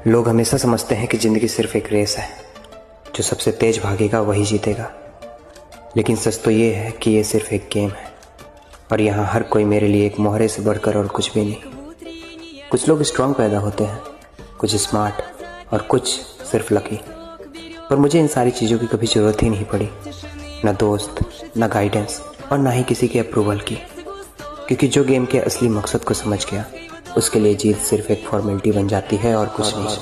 लोग हमेशा समझते हैं कि ज़िंदगी सिर्फ एक रेस है, जो सबसे तेज भागेगा वही जीतेगा। लेकिन सच तो ये है कि ये सिर्फ एक गेम है और यहाँ हर कोई मेरे लिए एक मोहरे से बढ़कर और कुछ भी नहीं। कुछ लोग स्ट्रांग पैदा होते हैं, कुछ स्मार्ट और कुछ सिर्फ लकी। पर मुझे इन सारी चीज़ों की कभी ज़रूरत ही नहीं पड़ी, ना दोस्त, ना गाइडेंस और ना ही किसी के अप्रूवल की। क्योंकि जो गेम के असली मकसद को समझ गया, उसके लिए जीत सिर्फ एक फॉर्मेलिटी बन जाती है और कुछ नहीं।